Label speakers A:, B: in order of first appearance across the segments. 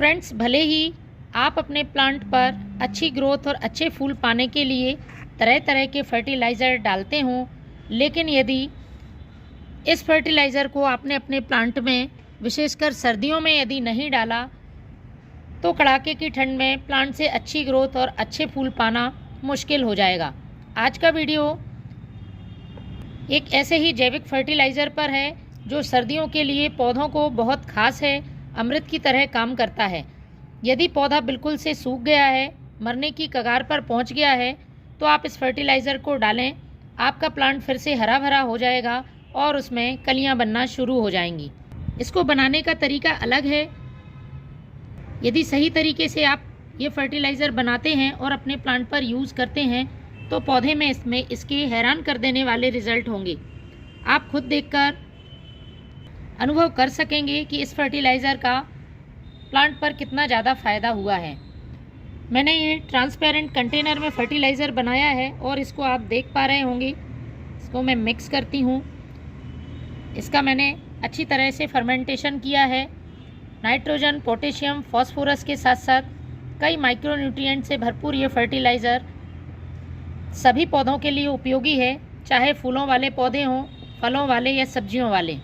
A: Friends, भले ही आप अपने प्लांट पर अच्छी ग्रोथ और अच्छे फूल पाने के लिए तरह तरह के फर्टिलाइज़र डालते हों, लेकिन यदि इस फर्टिलाइज़र को आपने अपने प्लांट में विशेषकर सर्दियों में यदि नहीं डाला तो कड़ाके की ठंड में प्लांट से अच्छी ग्रोथ और अच्छे फूल पाना मुश्किल हो जाएगा। आज का वीडियो एक ऐसे ही जैविक फर्टिलाइज़र पर है जो सर्दियों के लिए पौधों को बहुत खास है, अमृत की तरह काम करता है। यदि पौधा बिल्कुल से सूख गया है, मरने की कगार पर पहुंच गया है, तो आप इस फर्टिलाइज़र को डालें। आपका प्लांट फिर से हरा भरा हो जाएगा और उसमें कलियां बनना शुरू हो जाएंगी। इसको बनाने का तरीका अलग है। यदि सही तरीके से आप ये फर्टिलाइज़र बनाते हैं और अपने प्लांट पर यूज़ करते हैं तो पौधे में इसके हैरान कर देने वाले रिजल्ट होंगे। आप खुद देखकर अनुभव कर सकेंगे कि इस फर्टिलाइज़र का प्लांट पर कितना ज़्यादा फ़ायदा हुआ है। मैंने ये ट्रांसपेरेंट कंटेनर में फर्टिलाइज़र बनाया है और इसको आप देख पा रहे होंगे। इसको मैं मिक्स करती हूँ। इसका मैंने अच्छी तरह से फर्मेंटेशन किया है। नाइट्रोजन, पोटेशियम, फॉस्फोरस के साथ साथ कई माइक्रोन्यूट्रिएंट से भरपूर ये फर्टिलाइज़र सभी पौधों के लिए उपयोगी है, चाहे फूलों वाले पौधे हों, फलों वाले या सब्जियों वाले।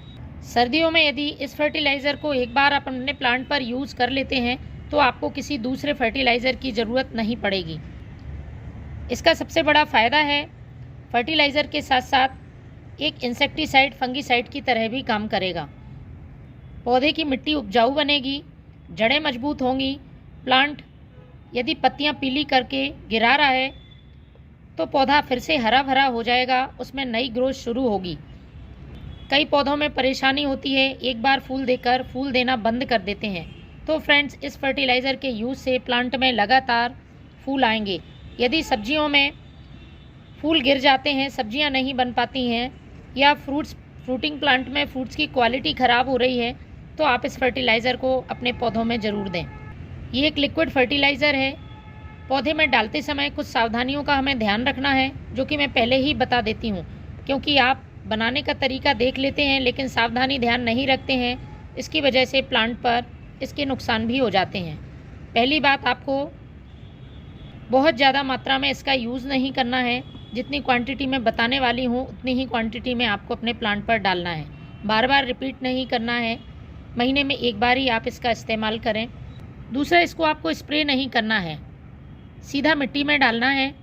A: सर्दियों में यदि इस फर्टिलाइज़र को एक बार आप अपने प्लांट पर यूज़ कर लेते हैं तो आपको किसी दूसरे फर्टिलाइज़र की ज़रूरत नहीं पड़ेगी। इसका सबसे बड़ा फ़ायदा है फर्टिलाइज़र के साथ साथ एक इंसेक्टिसाइड, फंगिसाइड की तरह भी काम करेगा। पौधे की मिट्टी उपजाऊ बनेगी, जड़ें मजबूत होंगी। प्लांट यदि पत्तियां पीली करके गिरा रहा है तो पौधा फिर से हरा भरा हो जाएगा, उसमें नई ग्रोथ शुरू होगी। कई पौधों में परेशानी होती है, एक बार फूल देकर फूल देना बंद कर देते हैं। तो फ्रेंड्स, इस फर्टिलाइज़र के यूज़ से प्लांट में लगातार फूल आएंगे। यदि सब्जियों में फूल गिर जाते हैं, सब्जियां नहीं बन पाती हैं या फ्रूटिंग प्लांट में फ्रूट्स की क्वालिटी ख़राब हो रही है, तो आप इस फर्टिलाइज़र को अपने पौधों में ज़रूर दें। ये एक लिक्विड फर्टिलाइज़र है। पौधे में डालते समय कुछ सावधानियों का हमें ध्यान रखना है, जो कि मैं पहले ही बता देती हूँ, क्योंकि आप बनाने का तरीका देख लेते हैं लेकिन सावधानी ध्यान नहीं रखते हैं। इसकी वजह से प्लांट पर इसके नुकसान भी हो जाते हैं। पहली बात, आपको बहुत ज़्यादा मात्रा में इसका यूज़ नहीं करना है। जितनी क्वांटिटी मैं बताने वाली हूँ उतनी ही क्वांटिटी में आपको अपने प्लांट पर डालना है। बार बार रिपीट नहीं करना है। महीने में एक बार ही आप इसका इस्तेमाल करें। दूसरा, इसको आपको स्प्रे नहीं करना है, सीधा मिट्टी में डालना है।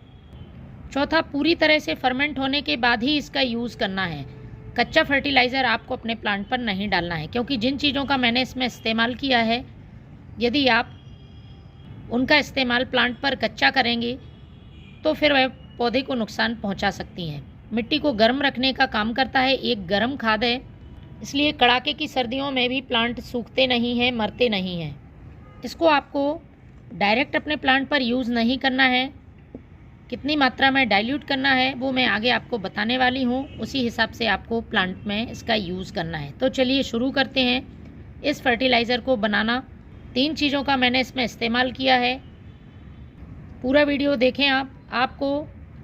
A: चौथा, पूरी तरह से फर्मेंट होने के बाद ही इसका यूज़ करना है। कच्चा फर्टिलाइज़र आपको अपने प्लांट पर नहीं डालना है, क्योंकि जिन चीज़ों का मैंने इसमें इस्तेमाल किया है, यदि आप उनका इस्तेमाल प्लांट पर कच्चा करेंगे तो फिर वह पौधे को नुकसान पहुंचा सकती हैं। मिट्टी को गर्म रखने का काम करता है, एक गर्म खाद है, इसलिए कड़ाके की सर्दियों में भी प्लांट सूखते नहीं हैं, मरते नहीं हैं। इसको आपको डायरेक्ट अपने प्लांट पर यूज़ नहीं करना है। कितनी मात्रा में डाइल्यूट करना है वो मैं आगे आपको बताने वाली हूँ। उसी हिसाब से आपको प्लांट में इसका यूज़ करना है। तो चलिए शुरू करते हैं। इस फर्टिलाइज़र को बनाना 3 चीज़ों का मैंने इसमें इस्तेमाल किया है। पूरा वीडियो देखें आपको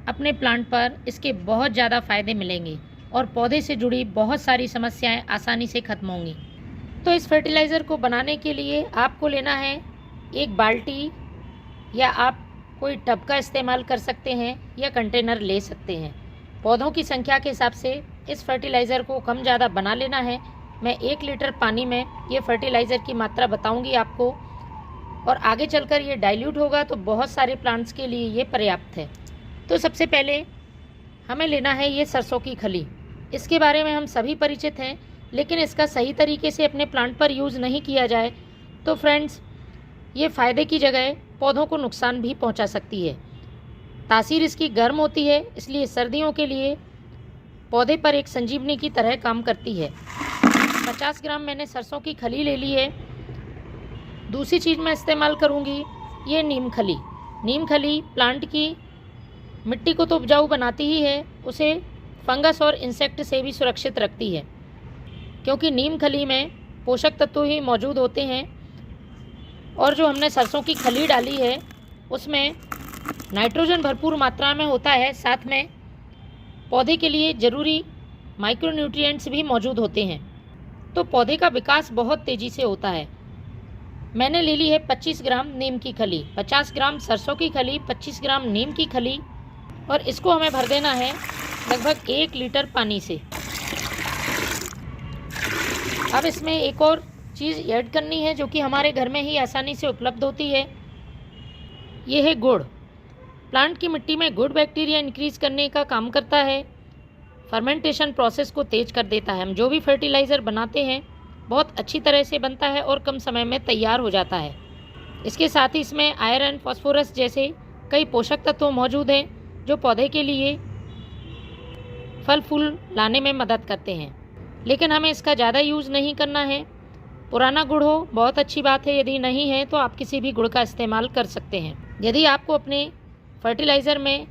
A: अपने प्लांट पर इसके बहुत ज़्यादा फ़ायदे मिलेंगे और पौधे से जुड़ी बहुत सारी समस्याएं आसानी से ख़त्म होंगी। तो इस फर्टिलाइज़र को बनाने के लिए आपको लेना है एक बाल्टी, या आप कोई टब का इस्तेमाल कर सकते हैं या कंटेनर ले सकते हैं। पौधों की संख्या के हिसाब से इस फर्टिलाइज़र को कम ज़्यादा बना लेना है। मैं 1 लीटर पानी में ये फर्टिलाइज़र की मात्रा बताऊंगी आपको, और आगे चलकर ये डाइल्यूट होगा तो बहुत सारे प्लांट्स के लिए ये पर्याप्त है। तो सबसे पहले हमें लेना है ये सरसों की खली। इसके बारे में हम सभी परिचित हैं, लेकिन इसका सही तरीके से अपने प्लांट पर यूज़ नहीं किया जाए तो फ्रेंड्स, ये फ़ायदे की जगह पौधों को नुकसान भी पहुंचा सकती है। तासीर इसकी गर्म होती है, इसलिए सर्दियों के लिए पौधे पर एक संजीवनी की तरह काम करती है। 50 ग्राम मैंने सरसों की खली ले ली है। दूसरी चीज़ मैं इस्तेमाल करूंगी ये नीम खली। नीम खली प्लांट की मिट्टी को तो उपजाऊ बनाती ही है, उसे फंगस और इंसेक्ट से भी सुरक्षित रखती है, क्योंकि नीम खली में पोषक तत्व ही मौजूद होते हैं। और जो हमने सरसों की खली डाली है उसमें नाइट्रोजन भरपूर मात्रा में होता है, साथ में पौधे के लिए ज़रूरी माइक्रोन्यूट्रिएंट्स भी मौजूद होते हैं। तो पौधे का विकास बहुत तेज़ी से होता है। मैंने ले ली है 25 ग्राम नीम की खली, 50 ग्राम सरसों की खली, 25 ग्राम नीम की खली और इसको हमें भर देना है लगभग 1 लीटर पानी से। अब इसमें एक और चीज़ ऐड करनी है जो कि हमारे घर में ही आसानी से उपलब्ध होती है, ये है गुड़। प्लांट की मिट्टी में गुड बैक्टीरिया इंक्रीज करने का काम करता है, फर्मेंटेशन प्रोसेस को तेज कर देता है। हम जो भी फर्टिलाइज़र बनाते हैं बहुत अच्छी तरह से बनता है और कम समय में तैयार हो जाता है। इसके साथ ही इसमें आयरन, फास्फोरस जैसे कई पोषक तत्व मौजूद हैं जो पौधे के लिए फल फूल लाने में मदद करते हैं। लेकिन हमें इसका ज़्यादा यूज़ नहीं करना है। पुराना गुड़ हो बहुत अच्छी बात है, यदि नहीं है तो आप किसी भी गुड़ का इस्तेमाल कर सकते हैं। यदि आपको अपने फर्टिलाइज़र में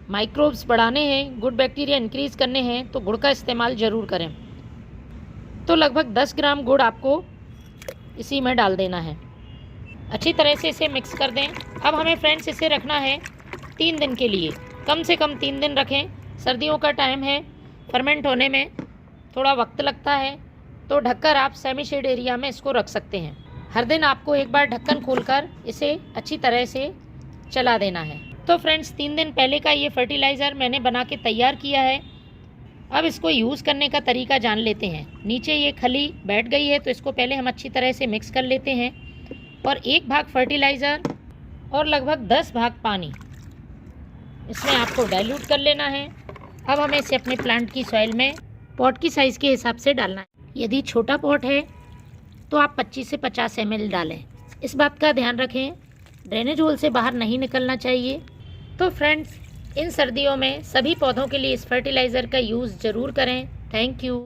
A: माइक्रोब्स बढ़ाने हैं, गुड बैक्टीरिया इंक्रीज़ करने हैं तो गुड़ का इस्तेमाल ज़रूर करें। तो लगभग 10 ग्राम गुड़ आपको इसी में डाल देना है। अच्छी तरह से इसे मिक्स कर दें। अब हमें फ्रेंड्स इसे रखना है 3 दिन के लिए, कम से कम 3 दिन रखें। सर्दियों का टाइम है, फर्मेंट होने में थोड़ा वक्त लगता है, तो ढककर आप सेमी शेड एरिया में इसको रख सकते हैं। हर दिन आपको एक बार ढक्कन खोलकर इसे अच्छी तरह से चला देना है। तो फ्रेंड्स 3 दिन पहले का ये फर्टिलाइज़र मैंने बना के तैयार किया है। अब इसको यूज़ करने का तरीका जान लेते हैं। नीचे ये खली बैठ गई है तो इसको पहले हम अच्छी तरह से मिक्स कर लेते हैं और 1 भाग फर्टिलाइज़र और लगभग 10 भाग पानी इसमें आपको डाइल्यूट कर लेना है। अब हमें इसे अपने प्लांट की सॉइल में पॉट की साइज़ के हिसाब से डालना है। यदि छोटा पॉट है तो आप 25 से 50 ml डालें। इस बात का ध्यान रखें, ड्रेनेज होल से बाहर नहीं निकलना चाहिए। तो फ्रेंड्स इन सर्दियों में सभी पौधों के लिए इस फर्टिलाइज़र का यूज़ ज़रूर करें। Thank you.